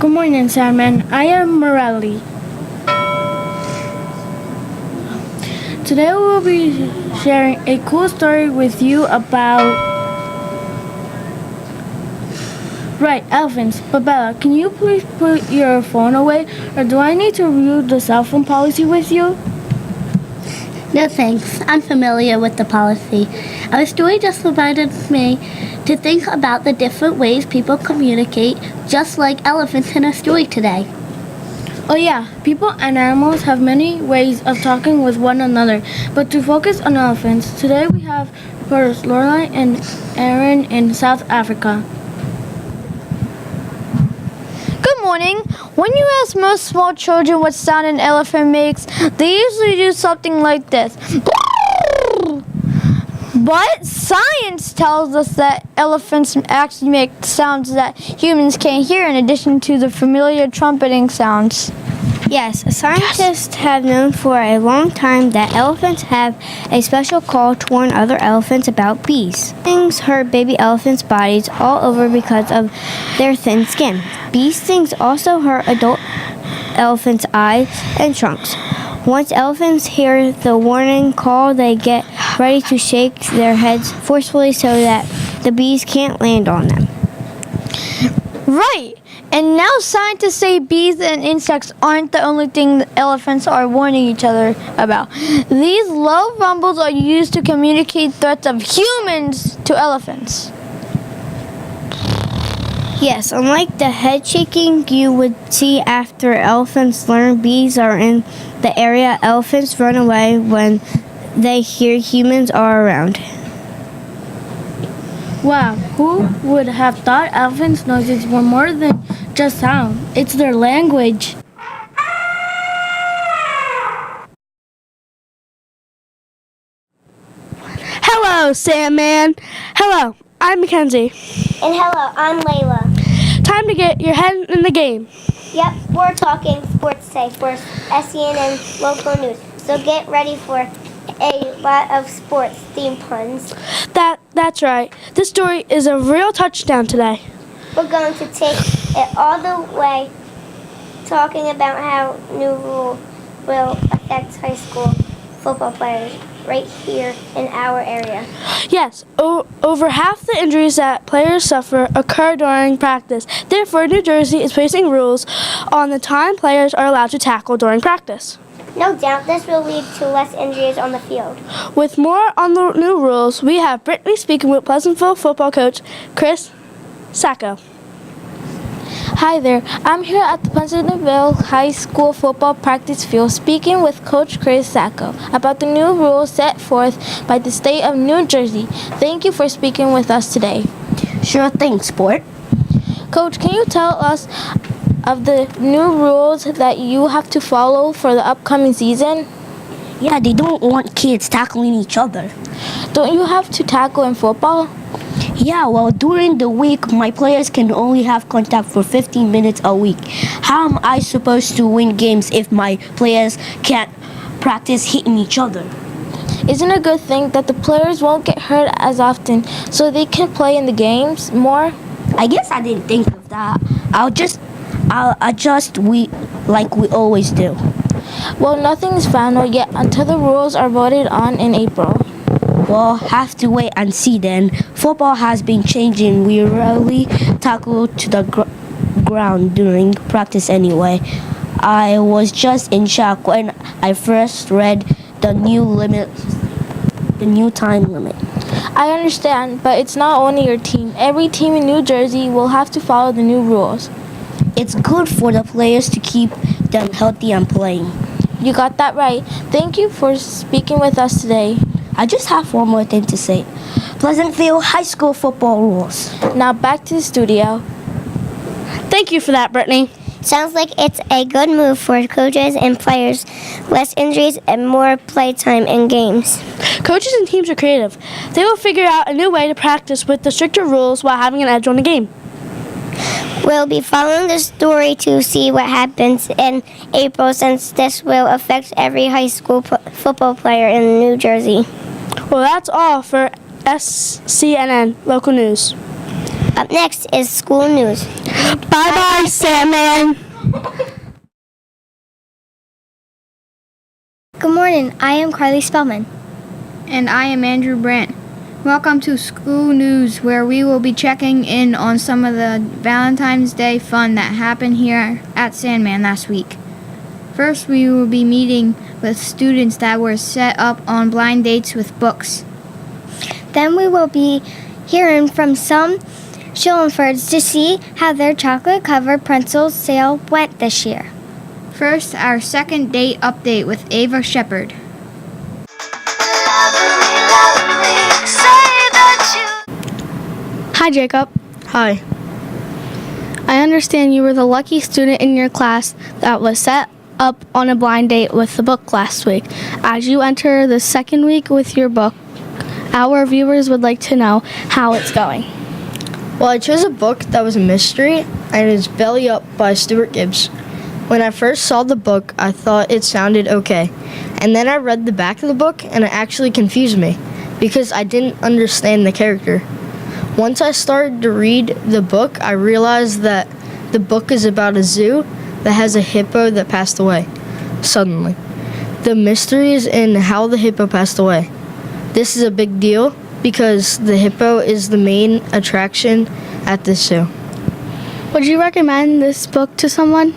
Good morning, Simon. I am Morelli. Today we will be sharing a cool story with you about elephants. But Bella, can you please put your phone away, or do I need to review the cell phone policy with you? No thanks, I'm familiar with the policy. Our story just reminded me to think about the different ways people communicate, just like elephants in our story today. Oh yeah, people and animals have many ways of talking with one another, but to focus on elephants, today we have reporters Lorelai and Aaron in South Africa. Good morning. When you ask most small children what sound an elephant makes, they usually do something like this. But science tells us that elephants actually make sounds that humans can't hear in addition to the familiar trumpeting sounds. Yes, scientists have known for a long time that elephants have a special call to warn other elephants about bees. Things hurt baby elephants' bodies all over because of their thin skin. Bee stings also hurt adult elephants' eyes and trunks. Once elephants hear the warning call, they get ready to shake their heads forcefully so that the bees can't land on them. Right. And now scientists say bees and insects aren't the only thing that elephants are warning each other about. These low rumbles are used to communicate threats of humans to elephants. Yes, unlike the head shaking you would see after elephants learn bees are in the area, elephants run away when they hear humans are around. Wow, who would have thought elephants' noises were more than just sound? It's their language. Hello, Sandman. Hello, I'm Mackenzie. And hello, I'm Layla. Time to get your head in the game. Yep, we're talking sports today for scnn local news. So get ready for a lot of sports theme puns. That's right. This story is a real touchdown today. We're going to take it all the way talking about how new rule will affect high school football players right here in our area. Yes, over half the injuries that players suffer occur during practice. Therefore, New Jersey is placing rules on the time players are allowed to tackle during practice. No doubt this will lead to less injuries on the field. With more on the new rules, we have Brittany speaking with Pleasantville football coach Chris Sacco. Hi there. I'm here at the Pleasantville High School football practice field speaking with Coach Chris Sacco about the new rules set forth by the state of New Jersey. Thank you for speaking with us today. Sure thing, sport. Coach, can you tell us of the new rules that you have to follow for the upcoming season? Yeah, they don't want kids tackling each other. Don't you have to tackle in football? Yeah, well, during the week, my players can only have contact for 15 minutes a week. How am I supposed to win games if my players can't practice hitting each other? Isn't it a good thing that the players won't get hurt as often so they can play in the games more? I guess I didn't think of that. I'll adjust like we always do. Well, nothing is final yet until the rules are voted on in April. We'll have to wait and see then. Football has been changing. We rarely tackle to the ground during practice anyway. I was just in shock when I first read the new time limit. I understand, but it's not only your team. Every team in New Jersey will have to follow the new rules. It's good for the players to keep them healthy and playing. You got that right. Thank you for speaking with us today. I just have one more thing to say. Pleasantville High School football rules. Now back to the studio. Thank you for that, Brittany. Sounds like it's a good move for coaches and players. Less injuries and more playtime in games. Coaches and teams are creative. They will figure out a new way to practice with the stricter rules while having an edge on the game. We'll be following the story to see what happens in April, since this will affect every high school football player in New Jersey. Well, that's all for scnn local news. Up next is school news. Bye-bye, Sandman. Good morning. I am Carly Spellman. And I am Andrew Brandt. Welcome to School News, where we will be checking in on some of the Valentine's Day fun that happened here at Sandman last week. First, we will be meeting with students that were set up on blind dates with books. Then we will be hearing from some Schillenfords to see how their chocolate-covered pretzel sale went this year. First, our second date update with Ava Shepard. Hi, Jacob. Hi. I understand you were the lucky student in your class that was set up on a blind date with the book last week. As you enter the second week with your book, our viewers would like to know how it's going. Well, I chose a book that was a mystery, and it's Belly Up by Stuart Gibbs. When I first saw the book, I thought it sounded okay. And then I read the back of the book, and it actually confused me because I didn't understand the character. Once I started to read the book, I realized that the book is about a zoo that has a hippo that passed away suddenly. The mystery is in how the hippo passed away. This is a big deal because the hippo is the main attraction at this zoo. Would you recommend this book to someone?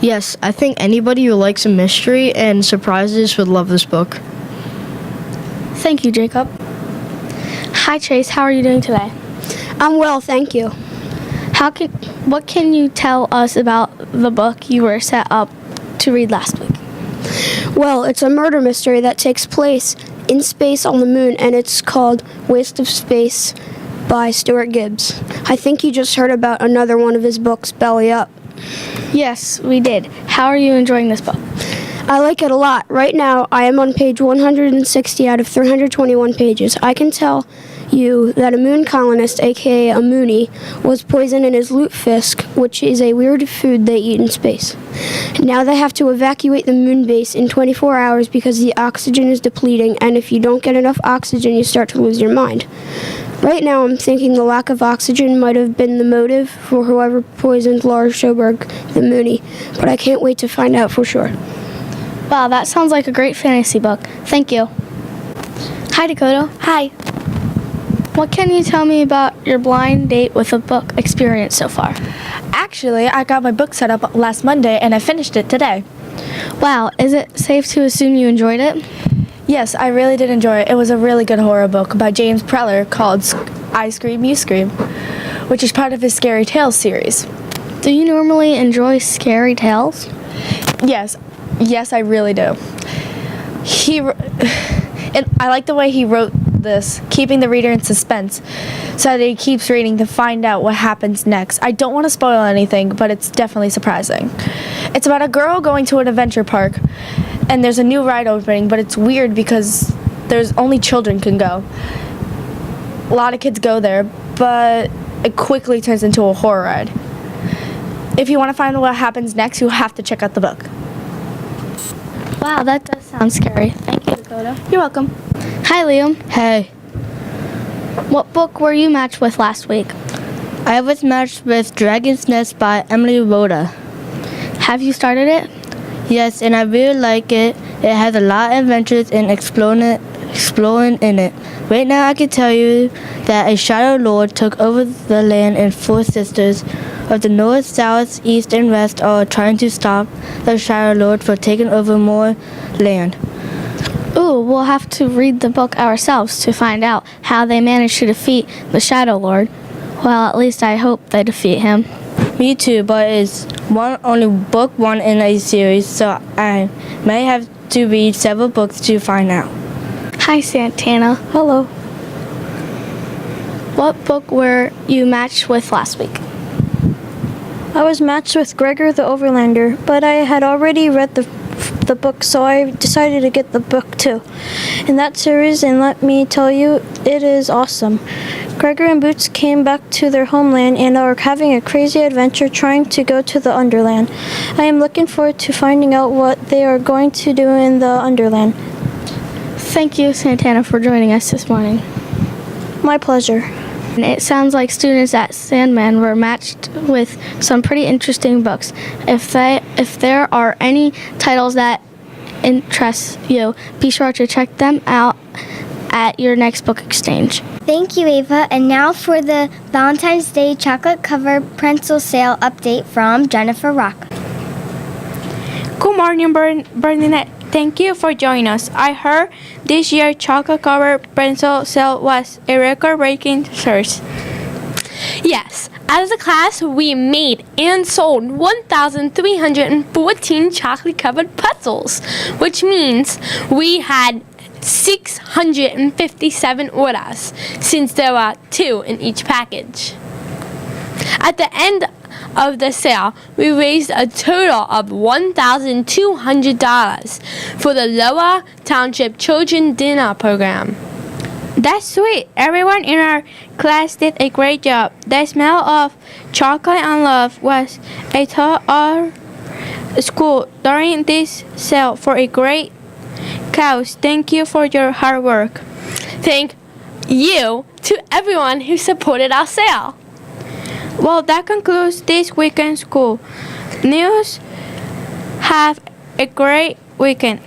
Yes, I think anybody who likes a mystery and surprises would love this book. Thank you, Jacob. Hi, Chase. How are you doing today? I'm well, thank you. What can you tell us about the book you were set up to read last week? Well, it's a murder mystery that takes place in space on the moon, and it's called Waste of Space by Stuart Gibbs. I think you just heard about another one of his books, Belly Up. Yes, we did. How are you enjoying this book? I like it a lot. Right now, I am on page 160 out of 321 pages. I can tell you that a moon colonist, aka a Moonie, was poisoned in his lutefisk, which is a weird food they eat in space. Now they have to evacuate the moon base in 24 hours because the oxygen is depleting, and if you don't get enough oxygen, you start to lose your mind. Right now, I'm thinking the lack of oxygen might have been the motive for whoever poisoned Laura Schoberg, the Moonie, but I can't wait to find out for sure. Wow, that sounds like a great fantasy book. Thank you. Hi, Dakota. Hi. What can you tell me about your blind date with a book experience so far? Actually, I got my book set up last Monday and I finished it today. Wow, is it safe to assume you enjoyed it? Yes, I really did enjoy it. It was a really good horror book by James Preller called I Scream, You Scream, which is part of his Scary Tales series. Do you normally enjoy scary tales? Yes, I really do. And I like the way he wrote this, keeping the reader in suspense, so that he keeps reading to find out what happens next. I don't want to spoil anything, but it's definitely surprising. It's about a girl going to an adventure park, and there's a new ride opening, but it's weird because there's only children can go. A lot of kids go there, but it quickly turns into a horror ride. If you want to find out what happens next, you have to check out the book. Wow, that does sound scary. Thank you, Dakota. You're welcome. Hi, Liam. Hey, What book were you matched with last week? I was matched with Dragon's Nest by Emily Rhoda. Have you started it? Yes, and I really like it. It has a lot of adventures and exploring in it. Right now, I can tell you that a Shadow Lord took over the land, and four sisters of the North, South, East, and West are trying to stop the Shadow Lord from taking over more land. Ooh, we'll have to read the book ourselves to find out how they managed to defeat the Shadow Lord. Well, at least I hope they defeat him. Me too, but it's only book one in a series, so I may have to read several books to find out. Hi, Santana. Hello. What book were you matched with last week? I was matched with Gregor the Overlander, but I had already read the book, so I decided to get the book too. In that series, and let me tell you, it is awesome. Gregor and Boots came back to their homeland and are having a crazy adventure trying to go to the Underland. I am looking forward to finding out what they are going to do in the Underland. Thank you, Santana, for joining us this morning. My pleasure. And it sounds like students at Sandman were matched with some pretty interesting books. If there are any titles that interest you, be sure to check them out at your next book exchange. Thank you, Ava. And now for the Valentine's Day chocolate covered pencil sale update from Jennifer Rock. Good morning, Bernadette. Thank you for joining us. I heard this year's chocolate covered pencil sale was a record-breaking success. Yes, as a class, we made and sold 1,314 chocolate-covered pretzels, which means we had 657 orders, since there are 2 in each package. At the end of the sale, we raised a total of $1,200 for the Lower Township Children Dinner Program. That's sweet. Everyone in our class did a great job. The smell of chocolate and love was a thought of school during this sale for a great cause. Thank you for your hard work. Thank you to everyone who supported our sale. Well, that concludes this weekend school news. Have a great weekend.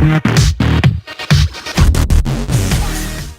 We'll be right back.